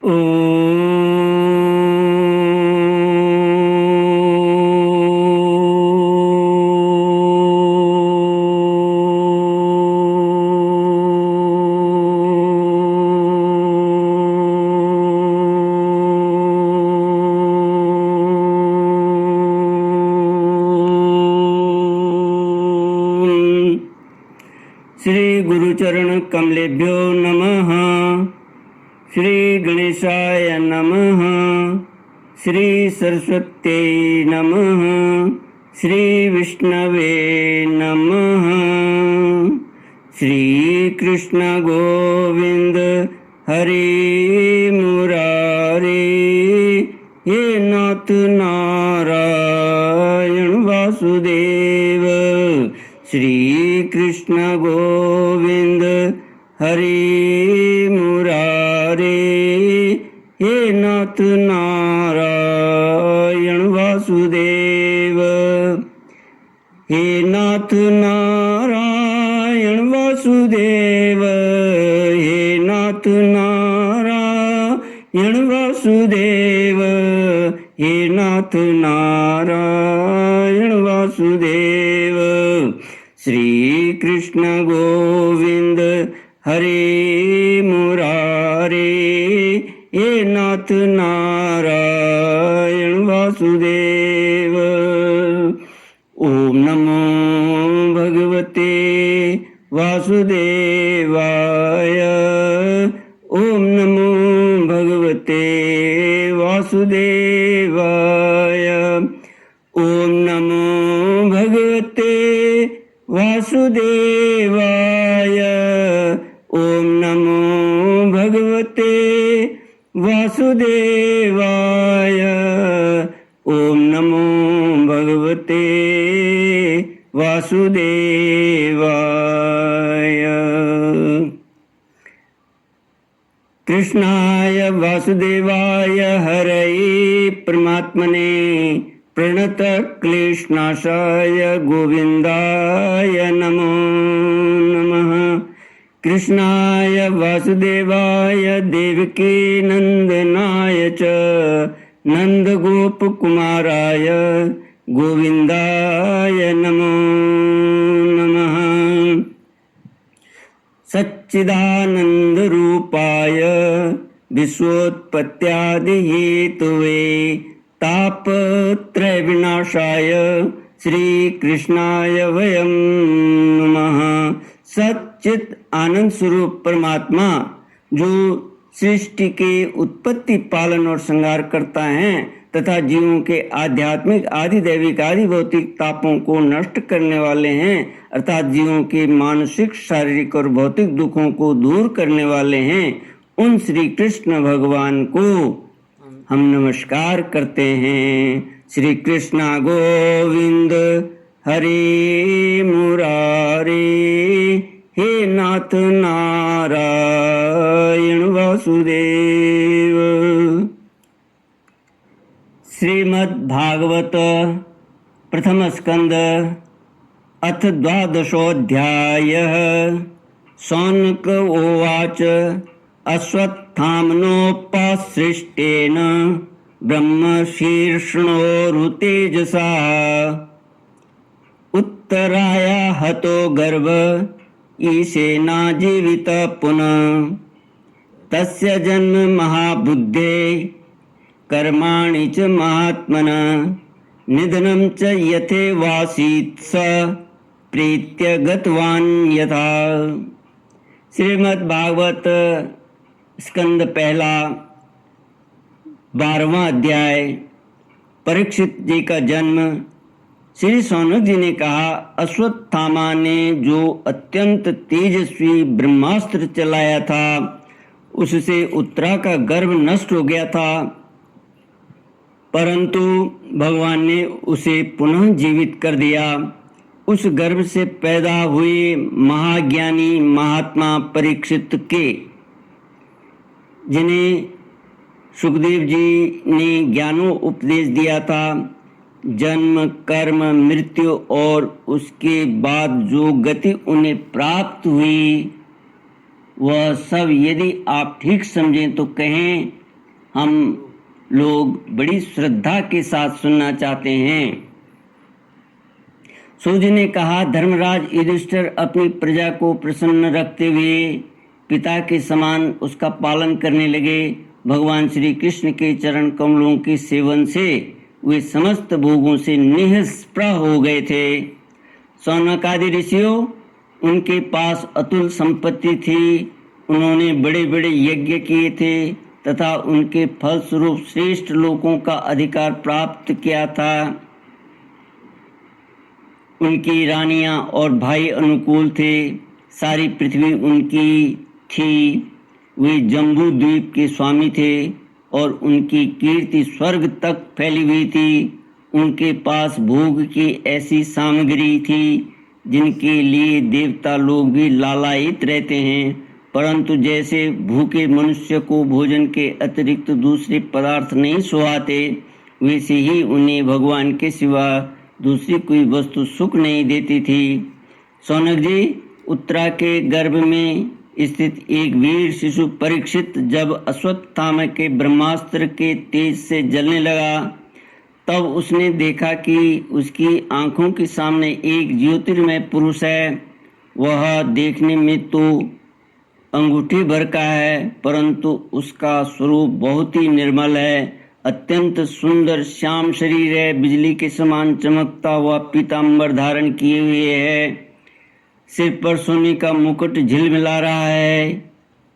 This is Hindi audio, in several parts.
ओम श्री गुरुचरण कमलेभ्यो नमः। श्री गणेशाय नमः। श्री सरस्वत्यै नमः। श्री विष्णवे नमः। श्री कृष्ण गोविंद हरे मुरारे, हे नाथ नारायण वासुदेव। श्री कृष्ण गोविंद हरे मुरारे, हे नाथ नारायण वासुदेव। हे नाथ नारायण वासुदेव, हे नाथ नारायण वासुदेव, हे नाथ नारायण वासुदेव। श्री कृष्ण गोविंद हरे मुरारे, हे नाथ नारायण वासुदेव। ओम नमो भगवते वासुदेवाय। ओम नमो भगवते वासुदेवाय। ओम नमो भगवते वासुदेवाय। ओम नमो भगवते वासुदेवाय। ओम नमो भगवते वासुदेवाय। कृष्णाय वासुदेवाय हरये परमात्मने प्रणत क्लेशनाशाय गोविंदाय नमो नमः। कृष्णाय वासुदेवाय देवकी नंदनाय च नंदगोपकुमाराय गोविंदाय नमो नमः। सच्चिदानंदरूपाय विश्वोत्पत्त्यादिहेतवे तापत्रय विनाशाय श्री कृष्णाय वयं नमः। सच्चित आनंद स्वरूप परमात्मा जो सृष्टि के उत्पत्ति पालन और संहार करता है तथा जीवों के आध्यात्मिक आदि दैविक आदि भौतिक तापों को नष्ट करने वाले हैं, अर्थात जीवों के मानसिक शारीरिक और भौतिक दुखों को दूर करने वाले हैं, उन श्री कृष्ण भगवान को हम नमस्कार करते हैं। श्री कृष्ण गोविंद हरे मुरारे, हे नाथ नारायण वासुदेव। श्रीमद् भागवत प्रथम स्कंद अथ द्वादशोऽध्यायः। शौनक उवाच अश्वत्थाम्नोपसृष्टेन ब्रह्मशीर्षणोरुतेजसा उत्तराया हतो गर्भ ईशेनाजीवित पुनः। तस्य जन्म महाबुद्धे कर्माणि च महात्मनः निधनं च यथेवासीत् स प्रीत्य गतवान् यथा। श्रीमद् भागवत स्कंद पहला 12वां अध्याय। परीक्षित जी का जन्म। श्री सौनक जी ने कहा, अश्वत्थामा ने जो अत्यंत तेजस्वी ब्रह्मास्त्र चलाया था उससे उत्तरा का गर्भ नष्ट हो गया था, परंतु भगवान ने उसे पुनः जीवित कर दिया। उस गर्भ से पैदा हुए महाज्ञानी महात्मा परीक्षित के, जिन्हें सुखदेव जी ने ज्ञानो उपदेश दिया था, जन्म कर्म मृत्यु और उसके बाद जो गति उन्हें प्राप्त हुई वह सब यदि आप ठीक समझें तो कहें हम लोग बड़ी श्रद्धा के साथ सुनना चाहते हैं। सूर्य ने कहा, धर्मराज युधिष्ठिर अपनी प्रजा को प्रसन्न रखते हुए पिता के समान उसका पालन करने लगे। भगवान श्री कृष्ण के चरण कमलों के सेवन से वे समस्त भोगों से निःस्पृह हो गए थे। शौनक आदि ऋषियों, उनके पास अतुल संपत्ति थी। उन्होंने बड़े बड़े यज्ञ किए थे तथा उनके फलस्वरूप श्रेष्ठ लोकों का अधिकार प्राप्त किया था। उनकी रानियां और भाई अनुकूल थे। सारी पृथ्वी उनकी थी। वे जम्बू द्वीप के स्वामी थे और उनकी कीर्ति स्वर्ग तक फैली हुई थी। उनके पास भोग की ऐसी सामग्री थी जिनके लिए देवता लोग भी लालायित रहते हैं, परंतु जैसे भूखे मनुष्य को भोजन के अतिरिक्त दूसरे पदार्थ नहीं सुहाते, वैसे ही उन्हें भगवान के सिवा दूसरी कोई वस्तु सुख नहीं देती थी। शौनक जी, उत्तरा के गर्भ में स्थित एक वीर शिशु परीक्षित जब अश्वत्थामा के ब्रह्मास्त्र के तेज से जलने लगा, तब उसने देखा कि उसकी आंखों के सामने एक ज्योतिर्मय पुरुष है। वह देखने में तो अंगूठी भर का है, परंतु उसका स्वरूप बहुत ही निर्मल है। अत्यंत सुंदर श्याम शरीर है, बिजली के समान चमकता हुआ पीतांबर धारण किए हुए है। सिर पर सोने का मुकुट झिलमिला रहा है।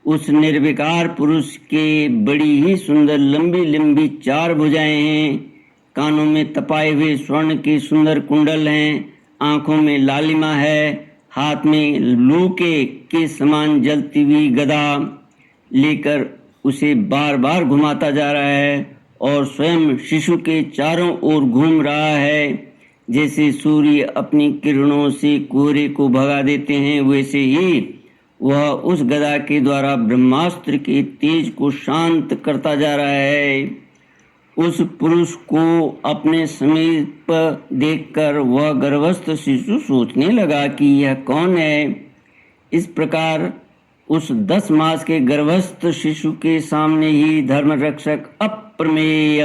उस निर्विकार पुरुष के बड़ी ही सुंदर लंबी लंबी 4 भुजाएं हैं। कानों में तपाए हुए स्वर्ण के सुंदर कुंडल हैं। आंखों में लालिमा है। हाथ में लूके के समान जलती हुई गदा लेकर उसे बार बार घुमाता जा रहा है और स्वयं शिशु के चारों ओर घूम रहा है। जैसे सूर्य अपनी किरणों से कोहरे को भगा देते हैं, वैसे ही वह उस गदा के द्वारा ब्रह्मास्त्र के तेज को शांत करता जा रहा है। उस पुरुष को अपने समीप देखकर वह गर्भस्थ शिशु सोचने लगा कि यह कौन है। इस प्रकार उस 10 मास के गर्भस्थ शिशु के सामने ही धर्म रक्षक अप्रमेय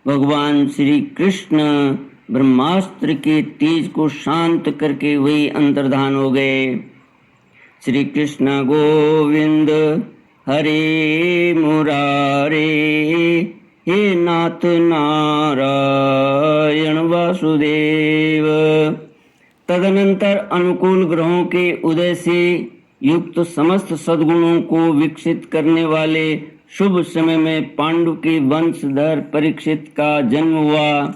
भगवान श्री कृष्ण ब्रह्मास्त्र के तेज को शांत करके वही अंतर्धान हो गए। श्री कृष्ण गोविंद हरे मुरारे, हे नाथ नारायण वासुदेव। तदनंतर अनुकूल ग्रहों के उदय से युक्त समस्त सद्गुणों को विकसित करने वाले शुभ समय में पांडु के वंशधर परीक्षित का जन्म हुआ।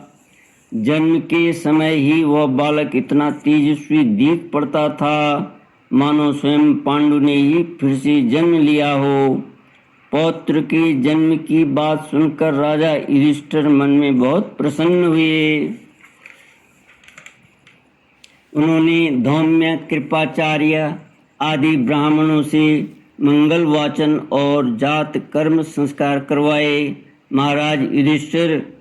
जन्म के समय ही वह बालक इतना तेजस्वी दीप पड़ता था मानो स्वयं पांडु ने ही फिर से जन्म लिया हो। पौत्र के जन्म की बात सुनकर राजा युधिष्ठिर मन में बहुत प्रसन्न हुए। उन्होंने धौम्य, कृपाचार्य आदि ब्राह्मणों से मंगल वाचन और जात कर्म संस्कार करवाए। महाराज युधिष्ठिर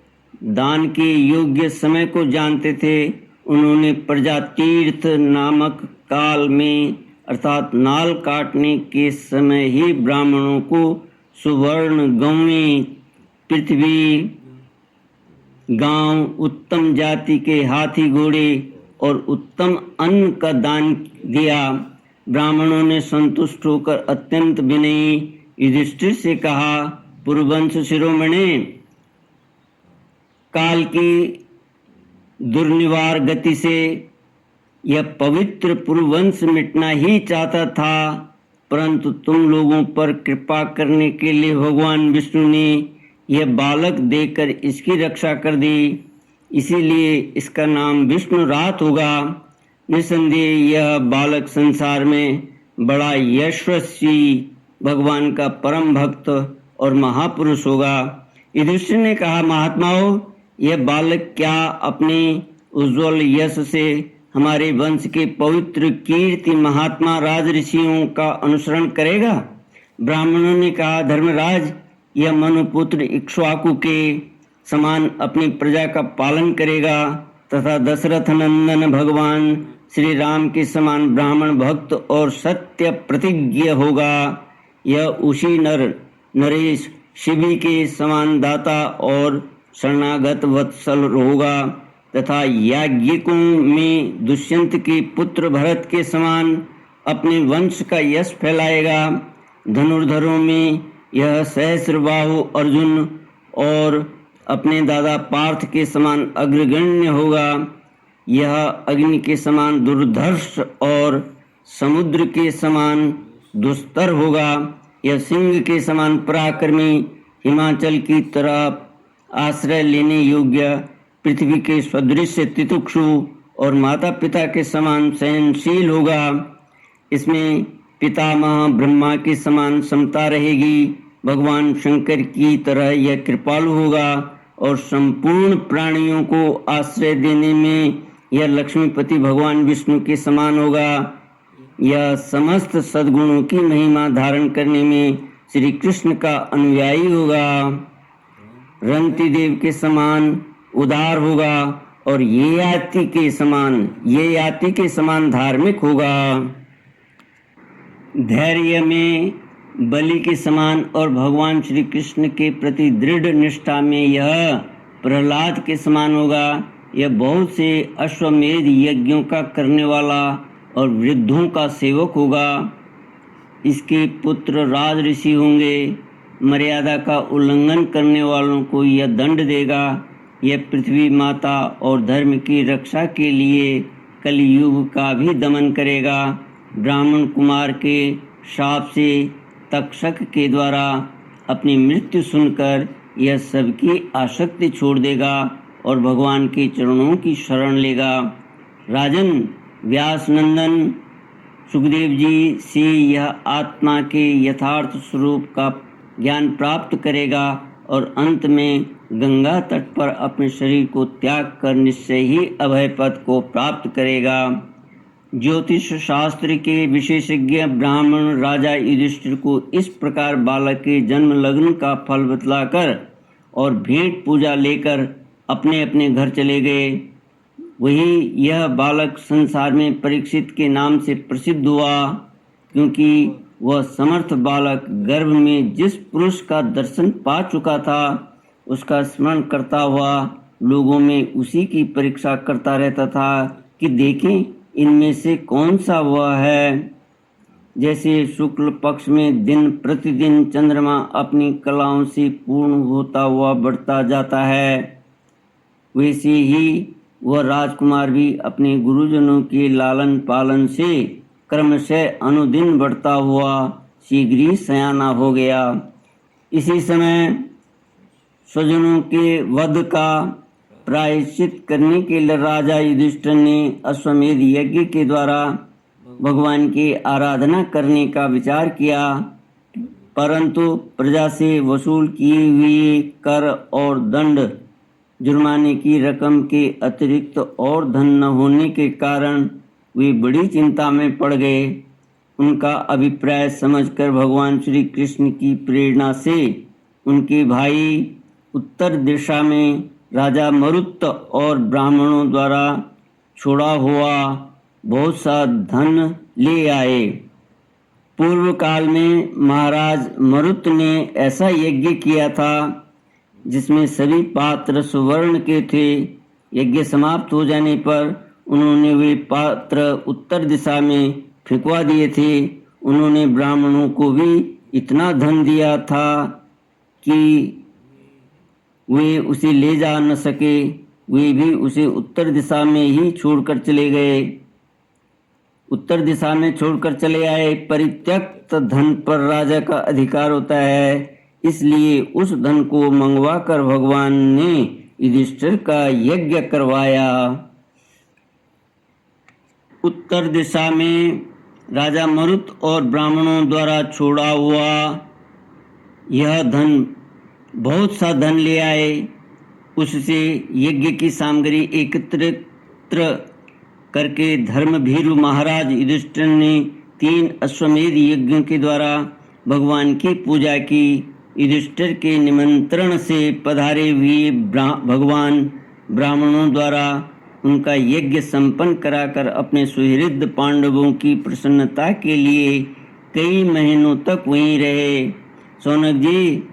दान के योग्य समय को जानते थे। उन्होंने प्रजातीर्थ नामक काल में अर्थात नाल काटने के समय ही ब्राह्मणों को सुवर्ण गौएं, पृथ्वी, गांव, उत्तम जाति के हाथी घोड़े और उत्तम अन्न का दान दिया। ब्राह्मणों ने संतुष्ट होकर अत्यंत विनयी युधिष्ठिर से कहा, पुरुवंश शिरोमणे, काल की दुर्निवार गति से यह पवित्र पुरुवंश मिटना ही चाहता था, परंतु तुम लोगों पर कृपा करने के लिए भगवान विष्णु ने यह बालक देकर इसकी रक्षा कर दी, इसीलिए इसका नाम विष्णुरात होगा। निसंदेह यह बालक संसार में बड़ा यशस्वी भगवान का परम भक्त और महापुरुष होगा। युधिष्ठिर ने कहा, महात्माओं, यह बालक क्या अपने उज्जवल यश से हमारे वंश के पवित्र कीर्ति महात्मा राज ऋषियों का अनुसरण करेगा? ब्राह्मणों ने कहा, धर्मराज, यह मनुपुत्र इक्ष्वाकु के समान अपनी प्रजा का पालन करेगा तथा दशरथ नंदन भगवान श्री राम के समान ब्राह्मण भक्त और सत्य प्रतिज्ञ होगा। यह उसी नरेश शिवी के समान दाता और शरणागत वत्सल होगा तथा याज्ञिकों में दुष्यंत के पुत्र भरत के समान अपने वंश का यश फैलाएगा। धनुर्धरों में यह सहस्रबाहु अर्जुन और अपने दादा पार्थ के समान अग्रगण्य होगा। यह अग्नि के समान दुर्धर्ष और समुद्र के समान दुस्तर होगा। यह सिंह के समान पराक्रमी, हिमाचल की तरह आश्रय लेने योग्य, पृथ्वी के सदृश तितिक्षु और माता पिता के समान सहनशील होगा। इसमें पितामह ब्रह्मा के समान समता रहेगी। भगवान शंकर की तरह यह कृपालु होगा और संपूर्ण प्राणियों को आश्रय देने में यह लक्ष्मीपति भगवान विष्णु के समान होगा। यह समस्त सद्गुणों की महिमा धारण करने में श्री कृष्ण का अनुयायी होगा। रंति देव के समान उदार होगा और ये याति के समान धार्मिक होगा। धैर्य में बलि के समान और भगवान श्री कृष्ण के प्रति दृढ़ निष्ठा में यह प्रहलाद के समान होगा। यह बहुत से अश्वमेध यज्ञों का करने वाला और वृद्धों का सेवक होगा। इसके पुत्र राज ऋषि होंगे। मर्यादा का उल्लंघन करने वालों को यह दंड देगा। यह पृथ्वी माता और धर्म की रक्षा के लिए कलयुग का भी दमन करेगा। ब्राह्मण कुमार के शाप से तक्षक के द्वारा अपनी मृत्यु सुनकर यह सबकी आसक्ति छोड़ देगा और भगवान के चरणों की शरण लेगा। राजन, व्यास नंदन सुखदेव जी से यह आत्मा के यथार्थ स्वरूप का ज्ञान प्राप्त करेगा और अंत में गंगा तट पर अपने शरीर को त्याग कर निश्चय ही अभय पद को प्राप्त करेगा। ज्योतिष शास्त्र के विशेषज्ञ ब्राह्मण राजा युधिष्ठिर को इस प्रकार बालक के जन्म लग्न का फल बतलाकर और भेंट पूजा लेकर अपने अपने घर चले गए। वही यह बालक संसार में परीक्षित के नाम से प्रसिद्ध हुआ, क्योंकि वह समर्थ बालक गर्भ में जिस पुरुष का दर्शन पा चुका था उसका स्मरण करता हुआ लोगों में उसी की परीक्षा करता रहता था कि देखें इनमें से कौन सा वह है। जैसे शुक्ल पक्ष में दिन प्रतिदिन चंद्रमा अपनी कलाओं से पूर्ण होता हुआ बढ़ता जाता है, वैसे ही वह राजकुमार भी अपने गुरुजनों के लालन पालन से क्रमशः अनुदिन बढ़ता हुआ शीघ्र ही सयाना हो गया। इसी समय स्वजनों के वध का प्रायश्चित करने के लिए राजा युधिष्ठिर ने अश्वमेध यज्ञ के द्वारा भगवान की आराधना करने का विचार किया, परंतु प्रजा से वसूल किए हुए कर और दंड जुर्माने की रकम के अतिरिक्त और धन न होने के कारण वे बड़ी चिंता में पड़ गए। उनका अभिप्राय समझकर भगवान श्री कृष्ण की प्रेरणा से उनके भाई उत्तर दिशा में राजा मरुत और ब्राह्मणों द्वारा छोड़ा हुआ बहुत सा धन ले आए। पूर्व काल में महाराज मरुत ने ऐसा यज्ञ किया था जिसमें सभी पात्र सुवर्ण के थे। यज्ञ समाप्त हो जाने पर उन्होंने वे पात्र उत्तर दिशा में फेंकवा दिए थे। उन्होंने ब्राह्मणों को भी इतना धन दिया था कि वे उसे ले जा न सके। वे भी उसे उत्तर दिशा में ही छोड़कर चले गए, उत्तर दिशा में छोड़कर चले आए। परित्यक्त धन पर राजा का अधिकार होता है, इसलिए उस धन को मंगवा कर भगवान ने युधिष्ठिर का यज्ञ करवाया। उत्तर दिशा में राजा मरुत और ब्राह्मणों द्वारा छोड़ा हुआ यह धन बहुत सा धन ले आए। उससे यज्ञ की सामग्री एकत्रित करके धर्मभीरु महाराज युधिष्ठिर ने 3 अश्वमेध यज्ञों के द्वारा भगवान की पूजा की। युधिष्ठिर के निमंत्रण से पधारे हुए भगवान ब्राह्मणों द्वारा उनका यज्ञ संपन्न कराकर अपने सुहृद पांडवों की प्रसन्नता के लिए कई महीनों तक वहीं रहे। सौनक जी,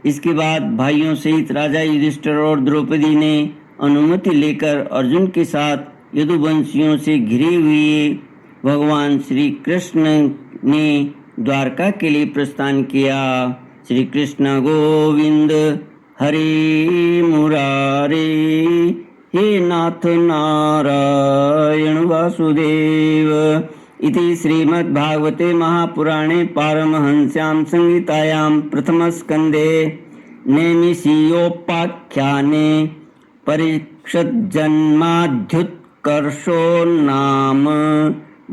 इसके बाद भाइयों सहित राजा युधिष्ठिर और द्रौपदी ने अनुमति लेकर अर्जुन के साथ यदुवंशियों से घिरे हुए भगवान श्री कृष्ण ने द्वारका के लिए प्रस्थान किया। श्री कृष्ण गोविंद हरे मुरारे, हे नाथ नारायण वासुदेव। इति श्रीमद्भागवते महापुराणे पारमहंस्यां संहितायां प्रथमस्कन्धे नैमिषीयोपाख्याने परीक्षज्जन्माद्युत्कर्षो नाम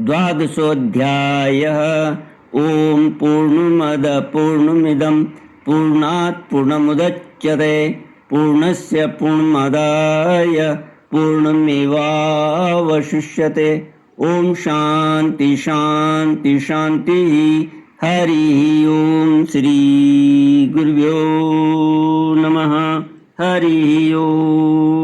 द्वादशोऽध्यायः। ॐ पूर्णमद पूर्णमिदं पूर्णात् पूर्णमुदच्यते पूर्णस्य पूर्णमादाय पूर्णमेवावशिष्यते। ओम शांति शांति शांति। हरि ओम। श्री गुरुभ्यो नमः। हरि ओम।